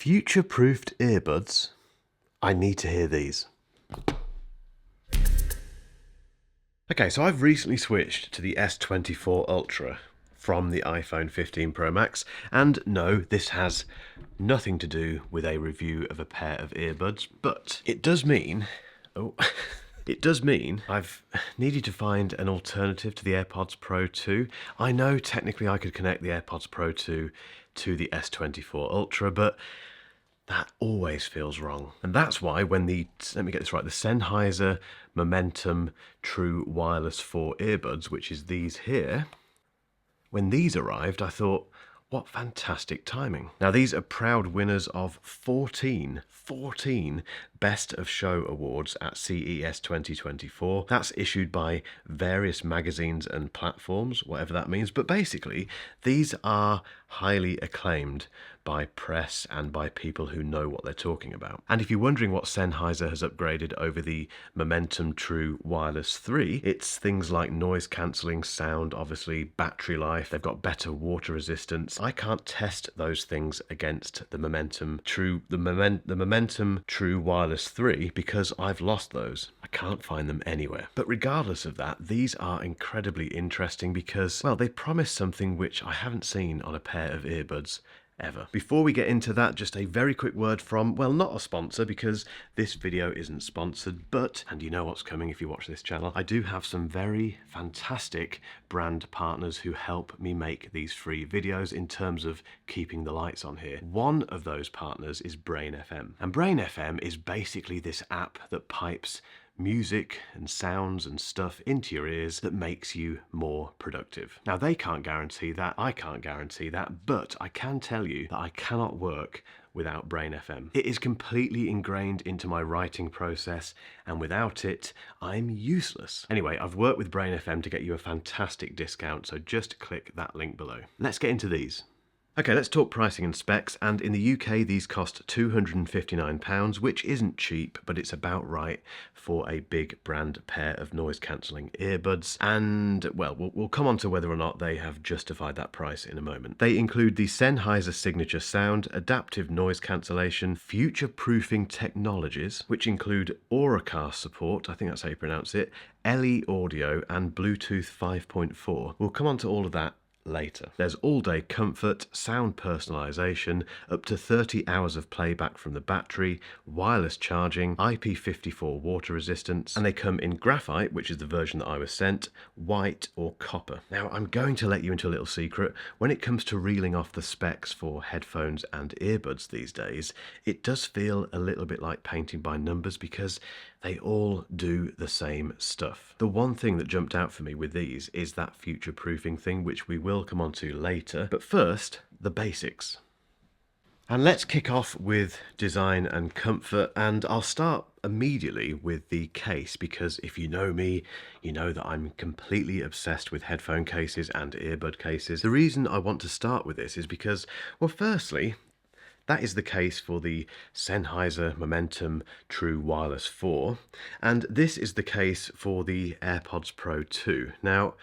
Future-proofed earbuds? I need to hear these. Okay, so I've recently switched to the S24 Ultra from the iPhone 15 Pro Max, and no, this has nothing to do with a review of a pair of earbuds, but it does mean... It does mean I've needed to find an alternative to the AirPods Pro 2. I know technically I could connect the AirPods Pro 2 to the S24 Ultra, but that always feels wrong. And that's why when let me get this right, the Sennheiser Momentum True Wireless 4 earbuds, which is these here, when these arrived, I thought, what fantastic timing. Now, these are proud winners of 14 Best of Show awards at CES 2024. That's issued by various magazines and platforms, whatever that means. But basically, these are highly acclaimed by press and by people who know what they're talking about. And if you're wondering what Sennheiser has upgraded over the Momentum True Wireless 3, it's things like noise cancelling, sound, obviously, battery life. They've got better water resistance. I can't test those things against the Momentum True Wireless 3 because I've lost those. I can't find them anywhere. But regardless of that, these are incredibly interesting because, well, they promise something which I haven't seen on a pair of earbuds ever. Before we get into that, just a very quick word from, well, not a sponsor because this video isn't sponsored, but, and you know what's coming if you watch this channel, I do have some very fantastic brand partners who help me make these free videos in terms of keeping the lights on here. One of those partners is Brain FM, and Brain FM is basically this app that pipes music and sounds and stuff into your ears that makes you more productive. Now, they can't guarantee that, I can't guarantee that, but I can tell you that I cannot work without Brain FM. It is completely ingrained into my writing process, and without it, I'm useless. Anyway, I've worked with Brain FM to get you a fantastic discount, so just click that link below. Let's get into these. Okay, let's talk pricing and specs, and in the UK these cost £259, which isn't cheap, but it's about right for a big brand pair of noise cancelling earbuds, and, well, we'll come on to whether or not they have justified that price in a moment. They include the Sennheiser Signature Sound, adaptive noise cancellation, future-proofing technologies, which include Auracast support, I think that's how you pronounce it, Ellis audio, and Bluetooth 5.4. We'll come on to all of that later. There's all-day comfort, sound personalization, up to 30 hours of playback from the battery, wireless charging, IP54 water resistance, and they come in graphite, which is the version that I was sent, white or copper. Now, I'm going to let you into a little secret. When it comes to reeling off the specs for headphones and earbuds these days, it does feel a little bit like painting by numbers because they all do the same stuff. The one thing that jumped out for me with these is that future-proofing thing, which we will come on to later. But first, the basics. And let's kick off with design and comfort, and I'll start immediately with the case because if you know me, you know that I'm completely obsessed with headphone cases and earbud cases. The reason I want to start with this is because, well, firstly, that is the case for the Sennheiser Momentum True Wireless 4, and this is the case for the AirPods Pro 2. Now,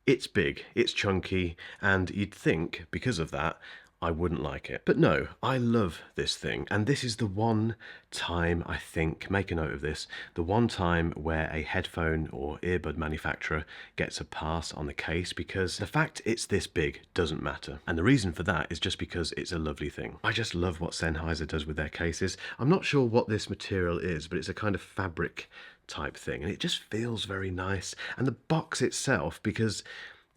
it's big, it's chunky, and you'd think, because of that, I wouldn't like it. But no, I love this thing, and this is the one time, I think, make a note of this, the one time where a headphone or earbud manufacturer gets a pass on the case, because the fact it's this big doesn't matter. And the reason for that is just because it's a lovely thing. I just love what Sennheiser does with their cases. I'm not sure what this material is, but it's a kind of fabric type thing, and it just feels very nice. And the box itself, because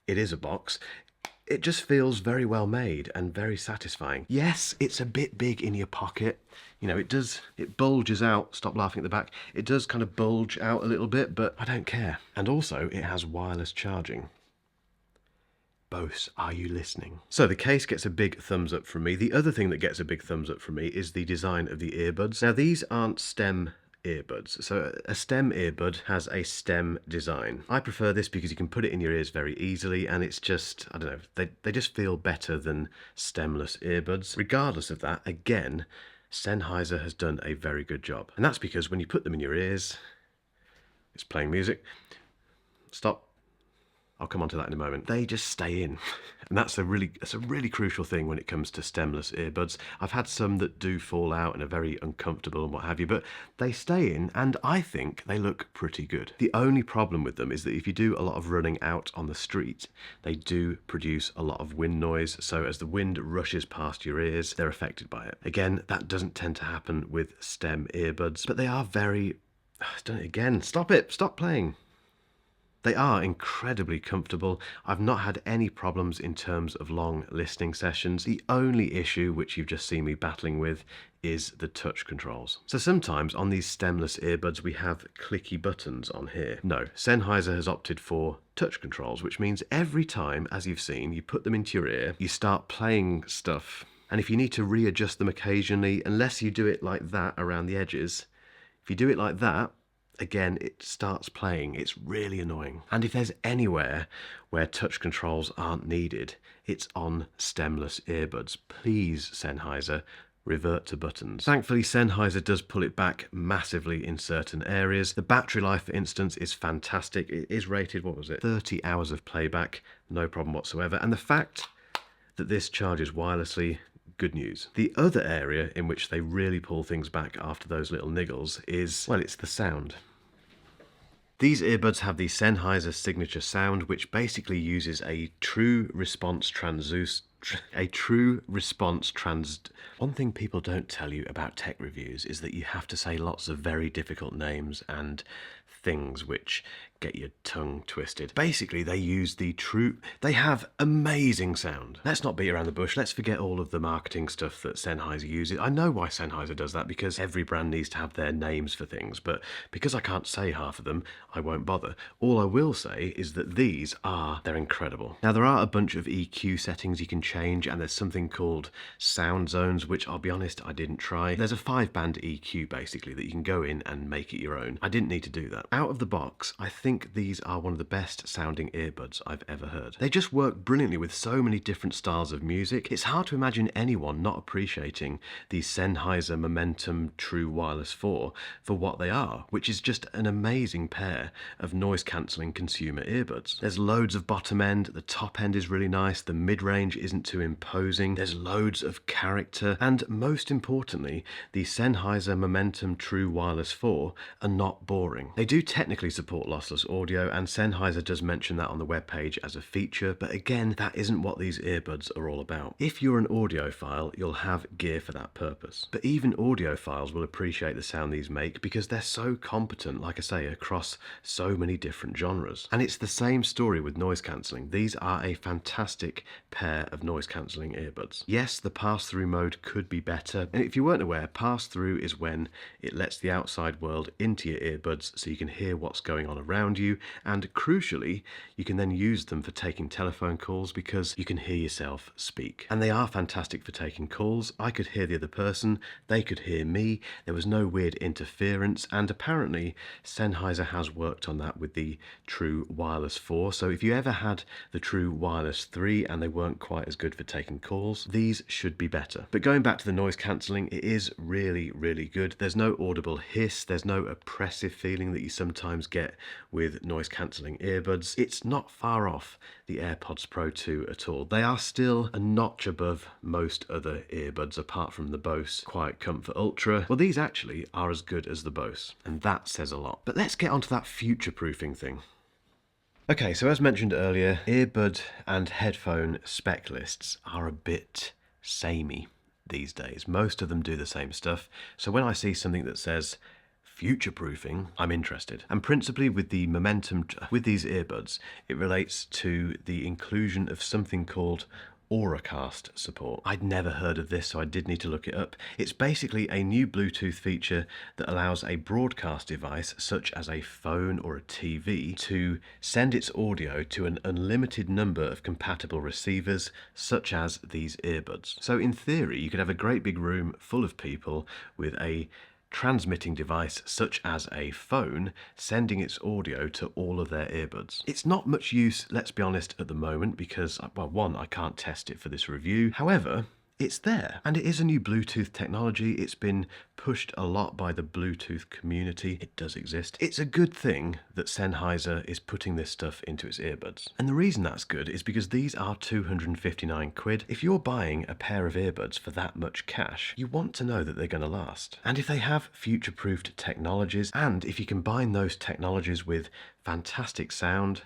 it is a box, it just feels very well made and very satisfying. Yes, it's a bit big in your pocket. You know, it bulges out. Stop laughing at the back. It does kind of bulge out a little bit, but I don't care. And also, it has wireless charging. Bose, are you listening? So the case gets a big thumbs up from me. The other thing that gets a big thumbs up from me is the design of the earbuds. Now, these aren't stem earbuds. So a stem earbud has a stem design. I prefer this because you can put it in your ears very easily, and it's just, I don't know, they just feel better than stemless earbuds. Regardless of that, again, Sennheiser has done a very good job. And that's because when you put them in your ears, it's playing music. Stop. I'll come on to that in a moment. They just stay in. And that's a really crucial thing when it comes to stemless earbuds. I've had some that do fall out and are very uncomfortable and what have you, but they stay in and I think they look pretty good. The only problem with them is that if you do a lot of running out on the street, they do produce a lot of wind noise. So as the wind rushes past your ears, they're affected by it. Again, that doesn't tend to happen with stem earbuds, but they are very... I've done it again. Stop it. Stop playing. They are incredibly comfortable. I've not had any problems in terms of long listening sessions. The only issue, which you've just seen me battling with, is the touch controls. So sometimes on these stemless earbuds we have clicky buttons on here. No, Sennheiser has opted for touch controls, which means every time, as you've seen, you put them into your ear, you start playing stuff. And if you need to readjust them occasionally, unless you do it like that around the edges, if you do it like that, again, it starts playing. It's really annoying. And if there's anywhere where touch controls aren't needed, it's on stemless earbuds. Please, Sennheiser, revert to buttons. Thankfully, Sennheiser does pull it back massively in certain areas. The battery life, for instance, is fantastic. It is rated, what was it, 30 hours of playback, no problem whatsoever. And the fact that this charges wirelessly, good news. The other area in which they really pull things back after those little niggles is, well, it's the sound. These earbuds have the Sennheiser signature sound, which basically uses a true response One thing people don't tell you about tech reviews is that you have to say lots of very difficult names and things which get your tongue twisted. Basically, they have amazing sound. Let's not beat around the bush. Let's forget all of the marketing stuff that Sennheiser uses. I know why Sennheiser does that, because every brand needs to have their names for things, but because I can't say half of them, I won't bother. All I will say is that they're incredible. Now, there are a bunch of EQ settings you can change, and there's something called sound zones, which I'll be honest, I didn't try. There's a 5-band EQ, basically, that you can go in and make it your own. I didn't need to do that. Out of the box, I think these are one of the best sounding earbuds I've ever heard. They just work brilliantly with so many different styles of music. It's hard to imagine anyone not appreciating the Sennheiser Momentum True Wireless 4 for what they are, which is just an amazing pair of noise-cancelling consumer earbuds. There's loads of bottom end, the top end is really nice, the mid-range isn't too imposing, there's loads of character, and most importantly, the Sennheiser Momentum True Wireless 4 are not boring. They do technically support lossless audio, and Sennheiser does mention that on the webpage as a feature, but again, that isn't what these earbuds are all about. If you're an audiophile, you'll have gear for that purpose. But even audiophiles will appreciate the sound these make because they're so competent, like I say, across so many different genres. And it's the same story with noise cancelling. These are a fantastic pair of noise cancelling earbuds. Yes, the pass-through mode could be better, and if you weren't aware, pass-through is when it lets the outside world into your earbuds so you can hear what's going on around you, and crucially, you can then use them for taking telephone calls because you can hear yourself speak. And they are fantastic for taking calls. I could hear the other person, they could hear me, there was no weird interference, and apparently Sennheiser has worked on that with the True Wireless 4, so if you ever had the True Wireless 3 and they weren't quite as good for taking calls, these should be better. But going back to the noise cancelling, it is really, really good. There's no audible hiss, there's no oppressive feeling that you sometimes get with noise cancelling earbuds. It's not far off the AirPods Pro 2 at all. They are still a notch above most other earbuds apart from the Bose Quiet Comfort Ultra. Well, these actually are as good as the Bose, and that says a lot. But let's get onto that future-proofing thing. Okay, so as mentioned earlier, earbud and headphone spec lists are a bit samey these days. Most of them do the same stuff, so when I see something that says future-proofing, I'm interested. And principally with the Momentum, with these earbuds, it relates to the inclusion of something called Auracast support. I'd never heard of this, so I did need to look it up. It's basically a new Bluetooth feature that allows a broadcast device, such as a phone or a TV, to send its audio to an unlimited number of compatible receivers, such as these earbuds. So in theory, you could have a great big room full of people with a transmitting device such as a phone sending its audio to all of their earbuds. It's not much use, let's be honest, at the moment because, well, one, I can't test it for this review. However, it's there. And it is a new Bluetooth technology. It's been pushed a lot by the Bluetooth community. It does exist. It's a good thing that Sennheiser is putting this stuff into its earbuds. And the reason that's good is because these are 259 quid. If you're buying a pair of earbuds for that much cash, you want to know that they're going to last. And if they have future-proofed technologies, and if you combine those technologies with fantastic sound,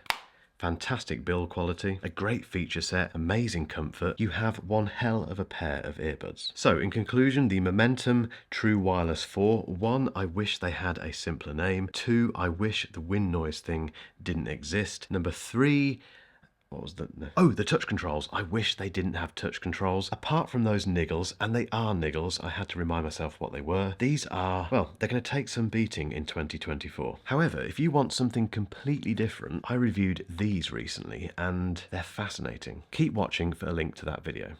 fantastic build quality, a great feature set, amazing comfort, you have one hell of a pair of earbuds. So in conclusion, the Momentum True Wireless 4, 1, I wish they had a simpler name. 2, I wish the wind noise thing didn't exist. Number 3, what was the... Oh, the touch controls. I wish they didn't have touch controls. Apart from those niggles, and they are niggles, I had to remind myself what they were. These are, well, they're going to take some beating in 2024. However, if you want something completely different, I reviewed these recently, and they're fascinating. Keep watching for a link to that video.